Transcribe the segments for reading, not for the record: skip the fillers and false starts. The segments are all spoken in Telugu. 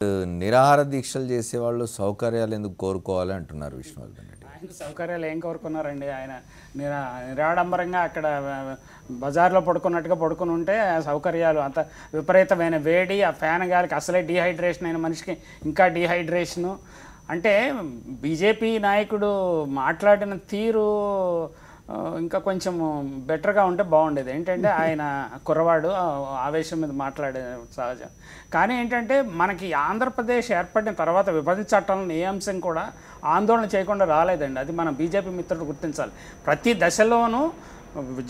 నిరాహార దీక్షలు చేసేవాళ్ళు సౌకర్యాలు ఎందుకు కోరుకోవాలి అంటున్నారు విష్ణువర్ధన్ రెడ్డి. ఆయన సౌకర్యాలు ఏం కోరుకున్నారండి? ఆయన నిరాడంబరంగా అక్కడ బజార్లో పడుకున్నట్టుగా పడుకుని ఉంటే సౌకర్యాలు అంత విపరీతమైన వేడి, ఆ ఫ్యాన్ గాలికి అసలే డీహైడ్రేషన్ అయిన మనిషికి ఇంకా డీహైడ్రేషను. అంటే బీజేపీ నాయకుడు మాట్లాడిన తీరు ఇంకా కొంచెం బెటర్గా ఉంటే బాగుండేది. ఏంటంటే ఆయన కుర్రవాడు, ఆవేశం మీద మాట్లాడే సహజం. కానీ ఏంటంటే మనకి ఆంధ్రప్రదేశ్ ఏర్పడిన తర్వాత విభజన చట్టంలో ఏ అంశం కూడా ఆందోళన చేయకుండా రాలేదండి. అది మన బీజేపీ మిత్రులు గుర్తించాలి. ప్రతి దశలోనూ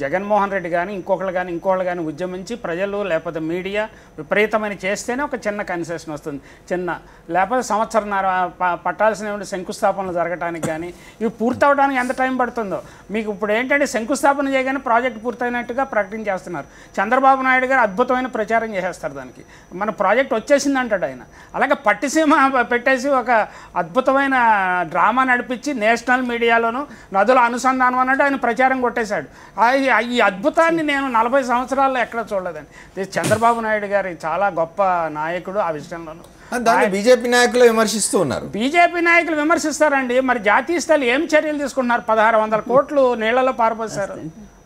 జగన్మోహన్ రెడ్డి కానీ ఇంకోళ్ళు కానీ ఉద్యమించి ప్రజలు లేకపోతే మీడియా విపరీతమైన చేస్తేనే ఒక చిన్న కన్సెషన్ వస్తుంది. లేకపోతే సంవత్సరంన్నర పట్టాల్సిన శంకుస్థాపనలు జరగడానికి కానీ ఇవి పూర్తవడానికి ఎంత టైం పడుతుందో మీకు ఇప్పుడు ఏంటంటే శంకుస్థాపన చేయగానే ప్రాజెక్ట్ పూర్తయినట్టుగా ప్రకటన చేస్తున్నారు. చంద్రబాబు నాయుడు గారు అద్భుతమైన ప్రచారం చేసేస్తారు. దానికి మన ప్రాజెక్ట్ వచ్చేసింది అంటాడు ఆయన. అలాగే పట్టిసీమ పెట్టేసి ఒక అద్భుతమైన డ్రామా నడిపించి నేషనల్ మీడియాలోనూ నదుల అనుసంధానం అన్నట్టు ఆయన ప్రచారం కొట్టేశాడు. ఈ అద్భుతాన్ని నేను 40 సంవత్సరాల్లో ఎక్కడ చూడలేదండి. చంద్రబాబు నాయుడు గారి చాలా గొప్ప నాయకుడు. ఆ విషయంలోనూ బీజేపీ నాయకులు విమర్శిస్తూ ఉన్నారు. బీజేపీ నాయకులు విమర్శిస్తారండి. మరి జాతీయ స్థాయిలో ఏం చర్యలు తీసుకుంటున్నారు? 1600 కోట్లు నీళ్లలో పారపోసారు.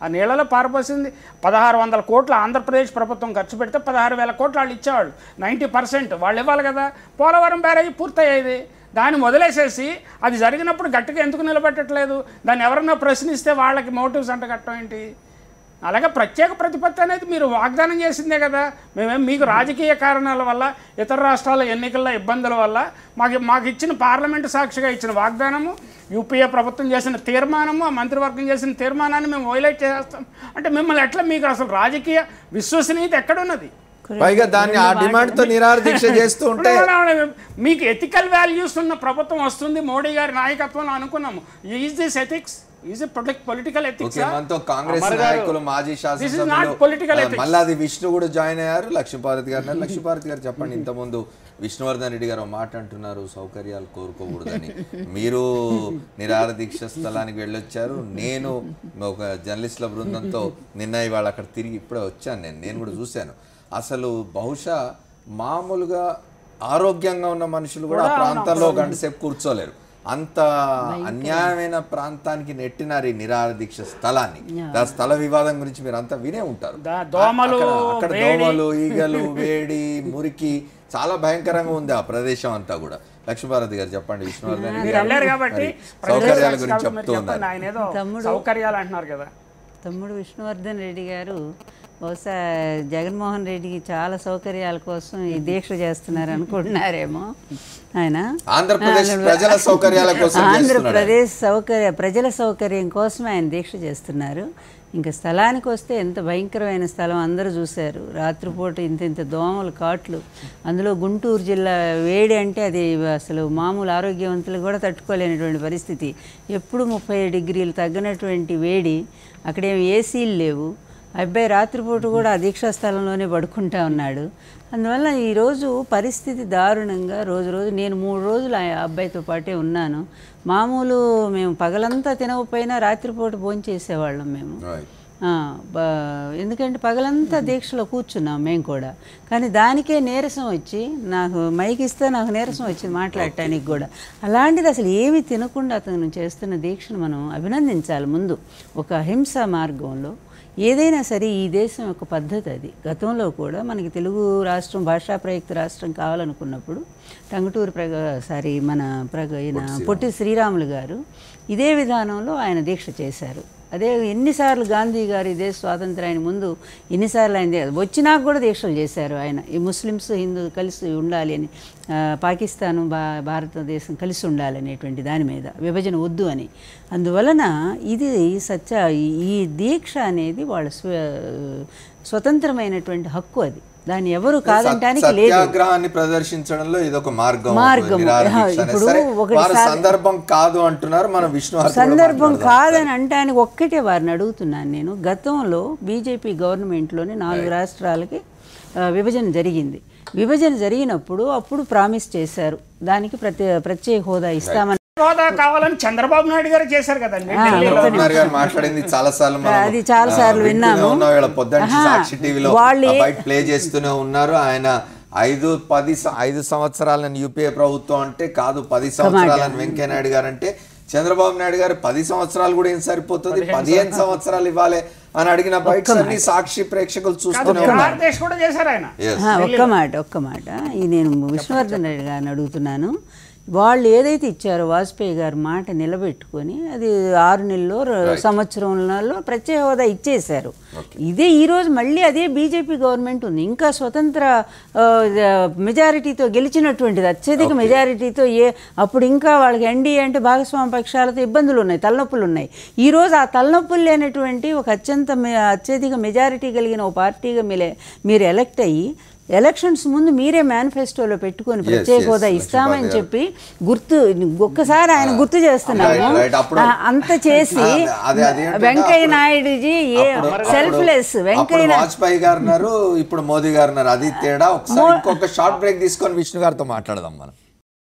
ఆ నీళ్లలో పారపోసింది 1600 కోట్లు ఆంధ్రప్రదేశ్ ప్రభుత్వం ఖర్చు పెడితే 16,000 కోట్లు వాళ్ళు ఇచ్చేవాళ్ళు. 90% వాళ్ళు ఇవ్వాలి కదా. పోలవరం బ్యారేజీ పూర్తయ్యేది. దాన్ని వదిలేసేసి అది జరిగినప్పుడు గట్టిగా ఎందుకు నిలబెట్టట్లేదు? దాన్ని ఎవరన్నా ప్రశ్నిస్తే వాళ్ళకి మోటివ్స్ అంటగట్టడం ఏంటి? అలాగే ప్రత్యేక ప్రతిపత్తి అనేది మీరు వాగ్దానం చేసిందే కదా. మీకు రాజకీయ కారణాల వల్ల, ఇతర రాష్ట్రాల ఎన్నికల ఇబ్బందుల వల్ల మాకు ఇచ్చిన పార్లమెంటు సాక్షిగా ఇచ్చిన వాగ్దానము, యూపీఏ ప్రభుత్వం చేసిన తీర్మానము, ఆ మంత్రివర్గం చేసిన తీర్మానాన్ని మేము వైలేట్ చేస్తాం అంటే మిమ్మల్ని ఎట్లా? మీకు అసలు రాజకీయ విశ్వసనీయత ఎక్కడున్నది? పైగా దాన్ని ఆ డిమాండ్ తో నిరాహార దీక్ష చేస్తూ ఉంటే మీకు ఎథికల్ వాల్యూస్ ఉన్న ప్రభుత్వం వస్తుంది మోడీ గారి నాయకత్వంలో అనుకున్నాము. Is this ethics? Is political ethics? Congress నాయకులు, మాజీ శాసనసభ్యులు మల్లాది విష్ణు కూడా జాయిన్ అయ్యారు. లక్ష్మీపార్వతి గారు చెప్పండి. ఇంతకుముందు విష్ణువర్ధన్ రెడ్డి గారు మాట అంటున్నారు సౌకర్యాలు కోరుకోకూడదని. మీరు నిరాహార దీక్ష స్థలానికి వెళ్ళొచ్చారు. నేను ఒక జర్నలిస్టుల బృందంతో నిన్న ఇవాళ అక్కడ తిరిగి ఇప్పుడే వచ్చాను. నేను కూడా చూశాను. అసలు బహుశా మామూలుగా ఆరోగ్యంగా ఉన్న మనుషులు కూడా ఆ ప్రాంతంలో గంట సేపు కూర్చోలేరు. అంత అన్యాయమైన ప్రాంతానికి నెట్టినారు ఈ నిరాహార దీక్ష స్థలాన్ని. ఆ స్థల వివాదం గురించి మీరు అంతా వినే ఉంటారు. అక్కడ దోమలు, ఈగలు, వేడి, మురికి చాలా భయంకరంగా ఉంది ఆ ప్రదేశం అంతా కూడా. లక్ష్మీపార్వతి గారు చెప్పండి. విష్ణువర్ధన్ సౌకర్యాల గురించి చెప్తూ ఉన్నారు. సౌకర్యాలు అంటున్నారు కదా. తమ్ముడు విష్ణువర్ధన్ రెడ్డి గారు బహుశా జగన్మోహన్ రెడ్డికి చాలా సౌకర్యాల కోసం ఈ దీక్ష చేస్తున్నారు అనుకుంటున్నారేమో. ఆయన ఆంధ్రప్రదేశ్ ప్రజల సౌకర్యం కోసం ఆయన దీక్ష చేస్తున్నారు. ఇంకా స్థలానికి వస్తే ఎంత భయంకరమైన స్థలం అందరూ చూశారు. రాత్రిపూట ఇంత దోమలు, కాట్లు, అందులో గుంటూరు జిల్లా వేడి అంటే అది అసలు మామూలు ఆరోగ్యవంతులు కూడా తట్టుకోలేనటువంటి పరిస్థితి. ఎప్పుడు 30 డిగ్రీలు తగ్గినటువంటి వేడి. అక్కడేమి ఏసీలు లేవు. అబ్బాయి రాత్రిపూట కూడా ఆ దీక్షా స్థలంలోనే పడుకుంటా ఉన్నాడు. అందువల్ల ఈరోజు పరిస్థితి దారుణంగా రోజు నేను 3 రోజులు ఆ అబ్బాయితో పాటే ఉన్నాను. మామూలు మేము పగలంతా తినకపోయినా రాత్రిపూట భోంచేసేవాళ్ళం మేము. ఎందుకంటే పగలంతా దీక్షలో కూర్చున్నాం మేము కూడా. కానీ దానికే నీరసం వచ్చి నాకు మైక్ ఇస్తే నాకు నీరసం వచ్చింది మాట్లాడటానికి కూడా. అలాంటిది అసలు ఏమీ తినకుండా అతను చేస్తున్న దీక్షను మనం అభినందించాలి. ముందు ఒక అహింసా మార్గంలో ఏదైనా సరే ఈ దేశం యొక్క పద్ధతి అది. గతంలో కూడా మనకి తెలుగు రాష్ట్రం భాషా ప్రయుక్త రాష్ట్రం కావాలనుకున్నప్పుడు పొట్టి శ్రీరాములు గారు ఇదే విధానంలో ఆయన దీక్ష చేశారు. అదే ఎన్నిసార్లు గాంధీ గారు ఇదే స్వాతంత్రానికి ముందు ఎన్నిసార్లు ఆయన వచ్చినాక కూడా దీక్షలు చేశారు ఆయన. ఈ ముస్లిమ్స్, హిందూ కలిసి ఉండాలి అని, పాకిస్తాను భారతదేశం కలిసి ఉండాలనేటువంటి దాని మీద, విభజన వద్దు అని. అందువలన ఇది ఈ దీక్ష అనేది వాళ్ళ స్వతంత్రమైనటువంటి హక్కు. అది దాన్ని ఎవరు కాదంటానికి లేదు. సత్యాగ్రహాన్ని ప్రదర్శించడంలో ఇదొక మార్గం. ఇప్పుడు సందర్భం కాదు అంటున్నారు. మన సందర్భం కాదని అంటానికి ఒక్కటే వారిని అడుగుతున్నాను నేను. గతంలో బీజేపీ గవర్నమెంట్లోనే 4 రాష్ట్రాలకి విభజన జరిగింది. విభజన జరిగినప్పుడు అప్పుడు ప్రామిస్ చేశారు దానికి ప్రత్యేక హోదా ఇస్తామని. హోదా కావాలని చంద్రబాబు నాయుడు గారు చేశారు కదండి. మాట్లాడింది చాలా సార్లు విన్నాము. సాక్షి టీవీలో ప్లే చేస్తూనే ఉన్నారు. ఆయన 5 సంవత్సరాలను యూపీఏ ప్రభుత్వం అంటే కాదు, 10 సంవత్సరాలను వెంకయ్య నాయుడు గారు అంటే చంద్రబాబు నాయుడు గారు 10 సంవత్సరాలు కూడా ఏం సరిపోతుంది, 15 సంవత్సరాలు ఇవ్వాలి అని అడిగిన బైట్స్ అన్ని సాక్షి ప్రేక్షకులు చూస్తున్నారు. ఒక్క మాట నేను విష్ణువర్ధన్ రెడ్డి గారిని అడుగుతున్నాను. వాళ్ళు ఏదైతే ఇచ్చారో వాజ్పేయి గారు మాట నిలబెట్టుకొని అది 6 నెలల్లో సంవత్సరంలో ప్రత్యేక హోదా ఇచ్చేశారు. ఇదే ఈరోజు మళ్ళీ అదే బీజేపీ గవర్నమెంట్ ఉంది, ఇంకా స్వతంత్ర మెజారిటీతో గెలిచినటువంటిది, అత్యధిక మెజారిటీతో. అప్పుడు ఇంకా వాళ్ళకి ఎన్డీఏ అంటే భాగస్వామ్య పక్షాలతో ఇబ్బందులు ఉన్నాయి, తలనొప్పులు ఉన్నాయి. ఈరోజు ఆ తలనొప్పులు లేనటువంటి ఒక అత్యధిక మెజారిటీ కలిగిన ఒక పార్టీగా మీరు ఎలక్ట్ అయ్యి ఎలక్షన్స్ ముందు మీరే మేనిఫెస్టోలో పెట్టుకొని ప్రత్యేక హోదా ఇస్తామని చెప్పి ఒక్కసారి ఆయన గుర్తు చేస్తున్నాము. అంత చేసి వెంకయ్య నాయుడుజీ సెల్ఫ్లెస్ వాజ్పేయి గారు ఇప్పుడు మోదీ గారు, అది తేడా. ఒకసారి ఇంకొక షార్ట్ బ్రేక్ తీసుకొని విష్ణు గారితో మాట్లాడదాం మనం.